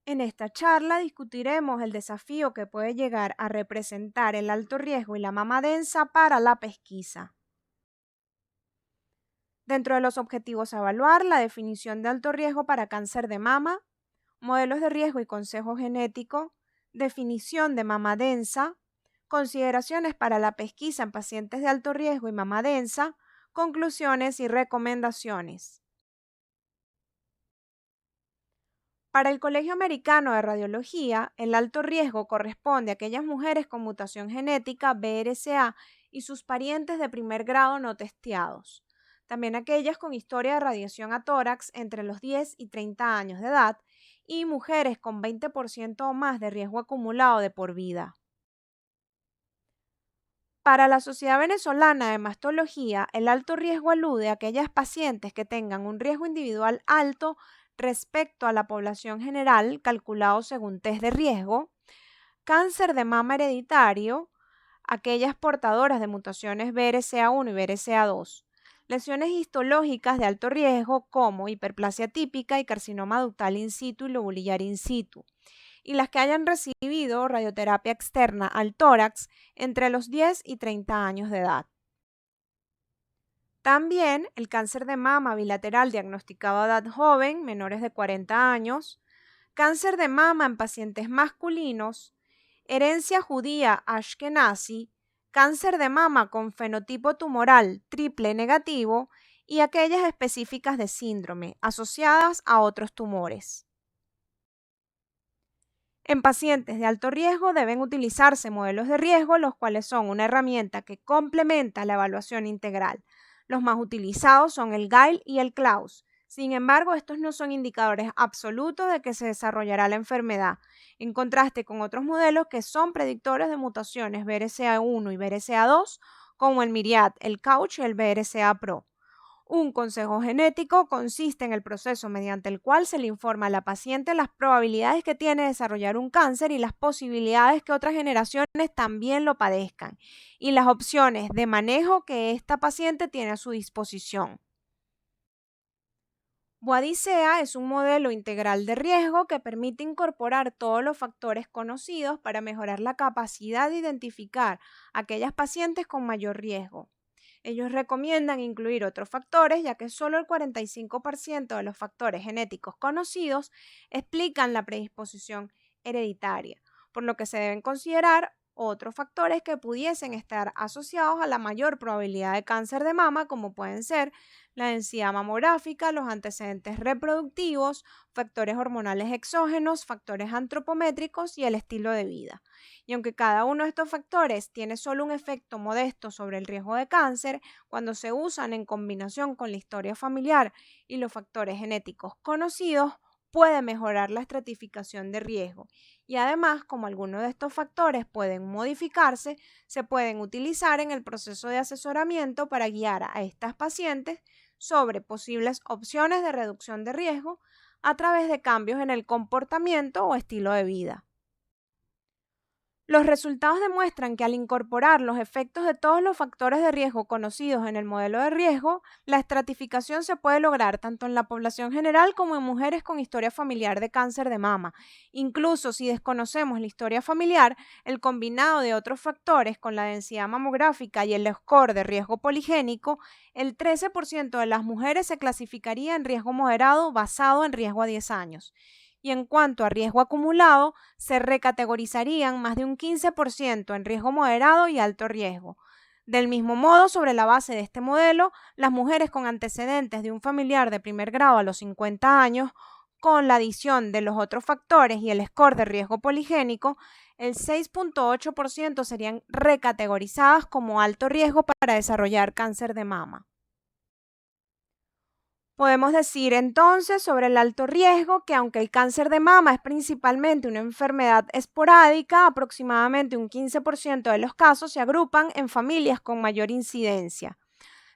En esta charla discutiremos el desafío que puede llegar a representar el alto riesgo y la mama densa para la pesquisa. Dentro de los objetivos a evaluar, la definición de alto riesgo para cáncer de mama, modelos de riesgo y consejo genético, definición de mama densa, consideraciones para la pesquisa en pacientes de alto riesgo y mama densa, conclusiones y recomendaciones. Para el Colegio Americano de Radiología, el alto riesgo corresponde a aquellas mujeres con mutación genética BRCA y sus parientes de primer grado no testeados. También aquellas con historia de radiación a tórax entre los 10 y 30 años de edad y mujeres con 20% o más de riesgo acumulado de por vida. Para la Sociedad Venezolana de Mastología, el alto riesgo alude a aquellas pacientes que tengan un riesgo individual alto respecto a la población general, calculado según test de riesgo, cáncer de mama hereditario, aquellas portadoras de mutaciones BRCA1 y BRCA2, lesiones histológicas de alto riesgo como hiperplasia típica y carcinoma ductal in situ y lobulillar in situ, y las que hayan recibido radioterapia externa al tórax entre los 10 y 30 años de edad. También el cáncer de mama bilateral diagnosticado a edad joven, menores de 40 años, cáncer de mama en pacientes masculinos, herencia judía ashkenazi, cáncer de mama con fenotipo tumoral triple negativo y aquellas específicas de síndrome asociadas a otros tumores. En pacientes de alto riesgo deben utilizarse modelos de riesgo, los cuales son una herramienta que complementa la evaluación integral. Los más utilizados son el GAIL y el CLAUS. Sin embargo, estos no son indicadores absolutos de que se desarrollará la enfermedad, en contraste con otros modelos que son predictores de mutaciones BRCA1 y BRCA2, como el MIRIAD, el COUCH y el BRCA Pro. Un consejo genético consiste en el proceso mediante el cual se le informa a la paciente las probabilidades que tiene de desarrollar un cáncer y las posibilidades que otras generaciones también lo padezcan, y las opciones de manejo que esta paciente tiene a su disposición. Boadicea es un modelo integral de riesgo que permite incorporar todos los factores conocidos para mejorar la capacidad de identificar a aquellas pacientes con mayor riesgo. Ellos recomiendan incluir otros factores, ya que solo el 45% de los factores genéticos conocidos explican la predisposición hereditaria, por lo que se deben considerar otros factores que pudiesen estar asociados a la mayor probabilidad de cáncer de mama, como pueden ser la densidad mamográfica, los antecedentes reproductivos, factores hormonales exógenos, factores antropométricos y el estilo de vida. Y aunque cada uno de estos factores tiene solo un efecto modesto sobre el riesgo de cáncer, cuando se usan en combinación con la historia familiar y los factores genéticos conocidos, puede mejorar la estratificación de riesgo. Y además, como algunos de estos factores pueden modificarse, se pueden utilizar en el proceso de asesoramiento para guiar a estas pacientes sobre posibles opciones de reducción de riesgo a través de cambios en el comportamiento o estilo de vida. Los resultados demuestran que al incorporar los efectos de todos los factores de riesgo conocidos en el modelo de riesgo, la estratificación se puede lograr tanto en la población general como en mujeres con historia familiar de cáncer de mama. Incluso si desconocemos la historia familiar, el combinado de otros factores con la densidad mamográfica y el score de riesgo poligénico, el 13% de las mujeres se clasificaría en riesgo moderado basado en riesgo a 10 años. Y en cuanto a riesgo acumulado, se recategorizarían más de un 15% en riesgo moderado y alto riesgo. Del mismo modo, sobre la base de este modelo, las mujeres con antecedentes de un familiar de primer grado a los 50 años, con la adición de los otros factores y el score de riesgo poligénico, el 6.8% serían recategorizadas como alto riesgo para desarrollar cáncer de mama. Podemos decir entonces sobre el alto riesgo que aunque el cáncer de mama es principalmente una enfermedad esporádica, aproximadamente un 15% de los casos se agrupan en familias con mayor incidencia.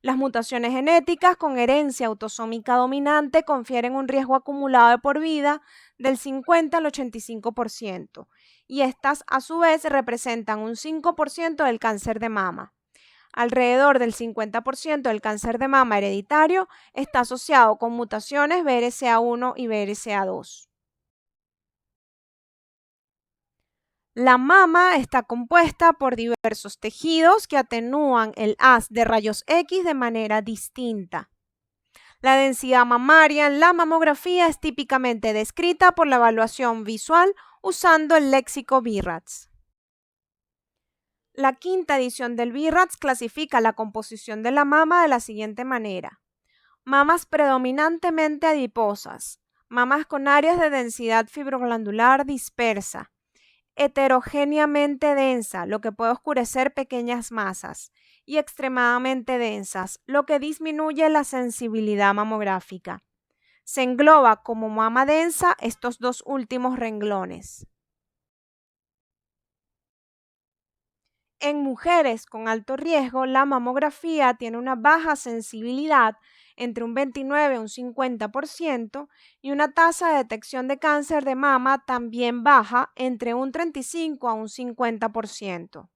Las mutaciones genéticas con herencia autosómica dominante confieren un riesgo acumulado de por vida del 50 al 85%, y estas a su vez representan un 5% del cáncer de mama. Alrededor del 50% del cáncer de mama hereditario está asociado con mutaciones BRCA1 y BRCA2. La mama está compuesta por diversos tejidos que atenúan el haz de rayos X de manera distinta. La densidad mamaria en la mamografía es típicamente descrita por la evaluación visual usando el léxico BIRADS. La quinta edición del BIRADS clasifica la composición de la mama de la siguiente manera: mamas predominantemente adiposas, mamas con áreas de densidad fibroglandular dispersa, heterogéneamente densa, lo que puede oscurecer pequeñas masas, y extremadamente densas, lo que disminuye la sensibilidad mamográfica. Se engloba como mama densa estos dos últimos renglones. En mujeres con alto riesgo, la mamografía tiene una baja sensibilidad entre un 29 y un 50% y una tasa de detección de cáncer de mama también baja entre un 35 a un 50%.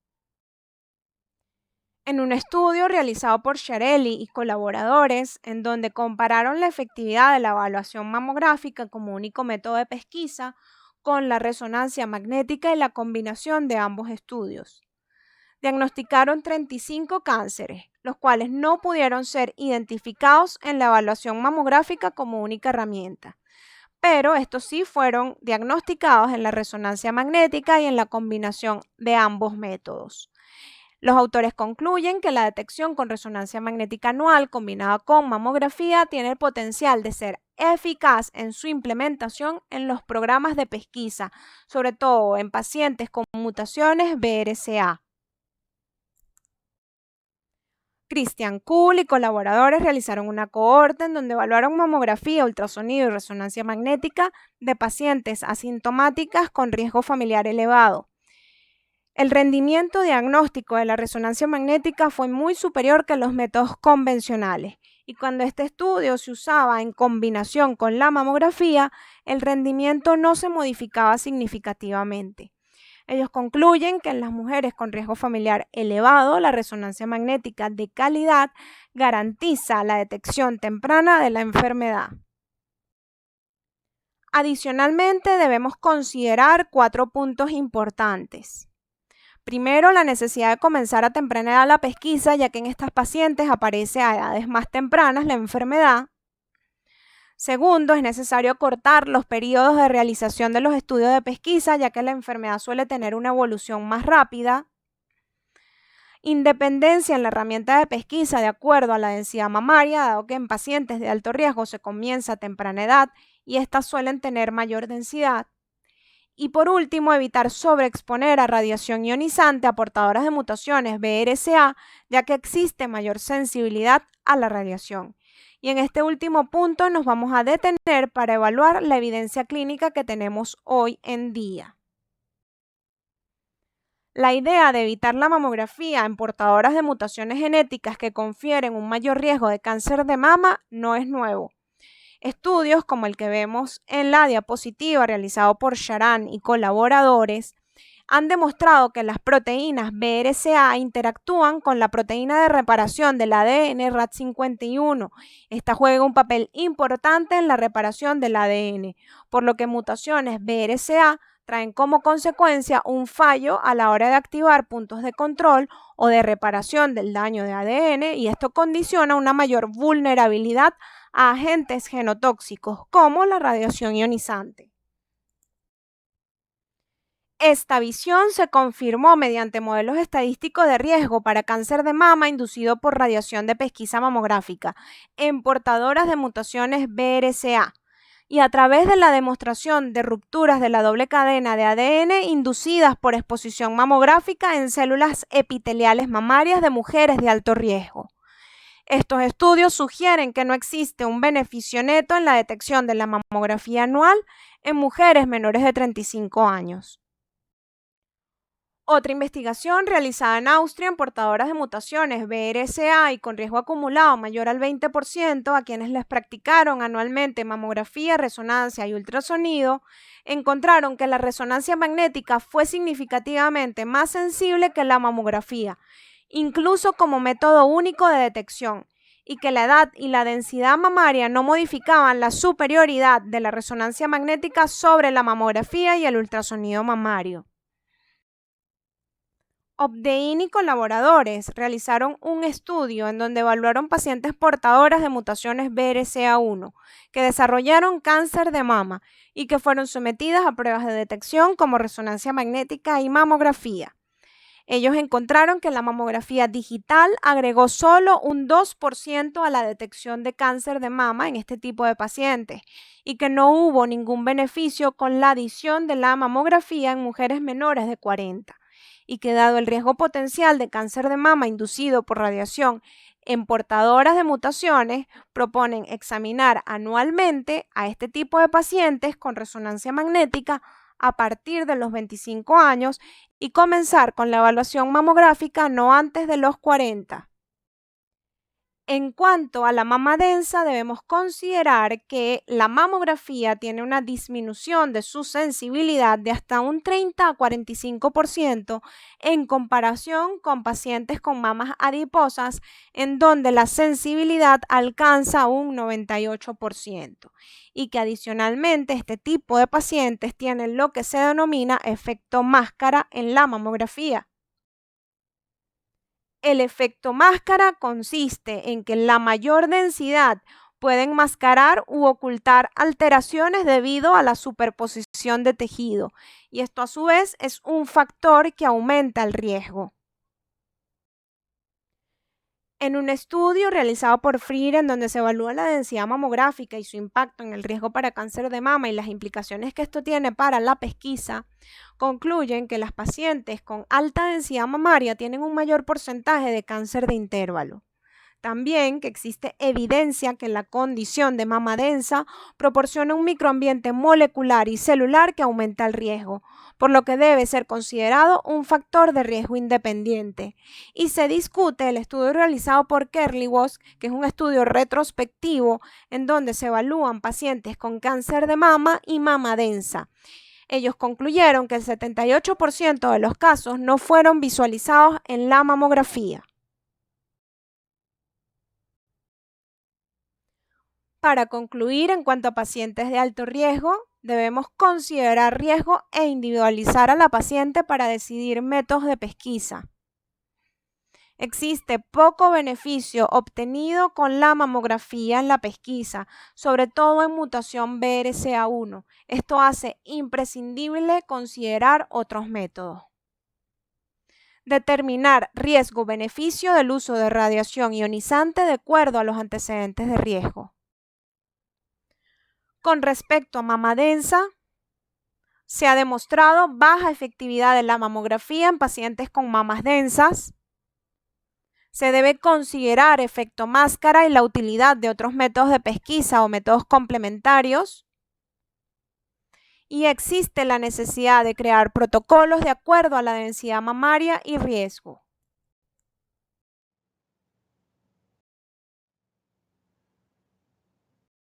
En un estudio realizado por Sciarelli y colaboradores, en donde compararon la efectividad de la evaluación mamográfica como único método de pesquisa con la resonancia magnética y la combinación de ambos estudios, diagnosticaron 35 cánceres, los cuales no pudieron ser identificados en la evaluación mamográfica como única herramienta, pero estos sí fueron diagnosticados en la resonancia magnética y en la combinación de ambos métodos. Los autores concluyen que la detección con resonancia magnética anual combinada con mamografía tiene el potencial de ser eficaz en su implementación en los programas de pesquisa, sobre todo en pacientes con mutaciones BRCA. Christian Kuhl y colaboradores realizaron una cohorte en donde evaluaron mamografía, ultrasonido y resonancia magnética de pacientes asintomáticas con riesgo familiar elevado. El rendimiento diagnóstico de la resonancia magnética fue muy superior que los métodos convencionales, y cuando este estudio se usaba en combinación con la mamografía, el rendimiento no se modificaba significativamente. Ellos concluyen que en las mujeres con riesgo familiar elevado, la resonancia magnética de calidad garantiza la detección temprana de la enfermedad. Adicionalmente, debemos considerar 4 puntos importantes. Primero, la necesidad de comenzar a temprana edad la pesquisa, ya que en estas pacientes aparece a edades más tempranas la enfermedad. Segundo, es necesario acortar los periodos de realización de los estudios de pesquisa, ya que la enfermedad suele tener una evolución más rápida. Independencia en la herramienta de pesquisa de acuerdo a la densidad mamaria, dado que en pacientes de alto riesgo se comienza a temprana edad y estas suelen tener mayor densidad. Y por último, evitar sobreexponer a radiación ionizante a portadoras de mutaciones BRCA, ya que existe mayor sensibilidad a la radiación. Y en este último punto nos vamos a detener para evaluar la evidencia clínica que tenemos hoy en día. La idea de evitar la mamografía en portadoras de mutaciones genéticas que confieren un mayor riesgo de cáncer de mama no es nuevo. Estudios como el que vemos en la diapositiva realizado por Sharan y colaboradores han demostrado que las proteínas BRCA interactúan con la proteína de reparación del ADN RAD51. Esta juega un papel importante en la reparación del ADN, por lo que mutaciones BRCA traen como consecuencia un fallo a la hora de activar puntos de control o de reparación del daño de ADN, y esto condiciona una mayor vulnerabilidad a agentes genotóxicos como la radiación ionizante. Esta visión se confirmó mediante modelos estadísticos de riesgo para cáncer de mama inducido por radiación de pesquisa mamográfica en portadoras de mutaciones BRCA y a través de la demostración de rupturas de la doble cadena de ADN inducidas por exposición mamográfica en células epiteliales mamarias de mujeres de alto riesgo. Estos estudios sugieren que no existe un beneficio neto en la detección de la mamografía anual en mujeres menores de 35 años. Otra investigación realizada en Austria en portadoras de mutaciones BRCA y con riesgo acumulado mayor al 20% a quienes les practicaron anualmente mamografía, resonancia y ultrasonido, encontraron que la resonancia magnética fue significativamente más sensible que la mamografía, incluso como método único de detección, y que la edad y la densidad mamaria no modificaban la superioridad de la resonancia magnética sobre la mamografía y el ultrasonido mamario. Obdein y colaboradores realizaron un estudio en donde evaluaron pacientes portadoras de mutaciones BRCA1 que desarrollaron cáncer de mama y que fueron sometidas a pruebas de detección como resonancia magnética y mamografía. Ellos encontraron que la mamografía digital agregó solo un 2% a la detección de cáncer de mama en este tipo de pacientes y que no hubo ningún beneficio con la adición de la mamografía en mujeres menores de 40 y que dado el riesgo potencial de cáncer de mama inducido por radiación en portadoras de mutaciones, proponen examinar anualmente a este tipo de pacientes con resonancia magnética a partir de los 25 años y comenzar con la evaluación mamográfica no antes de los 40. En cuanto a la mama densa, debemos considerar que la mamografía tiene una disminución de su sensibilidad de hasta un 30 a 45% en comparación con pacientes con mamas adiposas, en donde la sensibilidad alcanza un 98%, y que adicionalmente este tipo de pacientes tienen lo que se denomina efecto máscara en la mamografía. El efecto máscara consiste en que la mayor densidad puede enmascarar u ocultar alteraciones debido a la superposición de tejido, y esto a su vez es un factor que aumenta el riesgo. En un estudio realizado por Freire, en donde se evalúa la densidad mamográfica y su impacto en el riesgo para cáncer de mama y las implicaciones que esto tiene para la pesquisa, concluyen que las pacientes con alta densidad mamaria tienen un mayor porcentaje de cáncer de intervalo. También que existe evidencia que la condición de mama densa proporciona un microambiente molecular y celular que aumenta el riesgo, por lo que debe ser considerado un factor de riesgo independiente. Y se discute el estudio realizado por Kerliwos, que es un estudio retrospectivo en donde se evalúan pacientes con cáncer de mama y mama densa. Ellos concluyeron que el 78% de los casos no fueron visualizados en la mamografía. Para concluir, en cuanto a pacientes de alto riesgo, debemos considerar riesgo e individualizar a la paciente para decidir métodos de pesquisa. Existe poco beneficio obtenido con la mamografía en la pesquisa, sobre todo en mutación BRCA1. Esto hace imprescindible considerar otros métodos. Determinar riesgo-beneficio del uso de radiación ionizante de acuerdo a los antecedentes de riesgo. Con respecto a mama densa, se ha demostrado baja efectividad de la mamografía en pacientes con mamas densas. Se debe considerar efecto máscara y la utilidad de otros métodos de pesquisa o métodos complementarios. Y existe la necesidad de crear protocolos de acuerdo a la densidad mamaria y riesgo.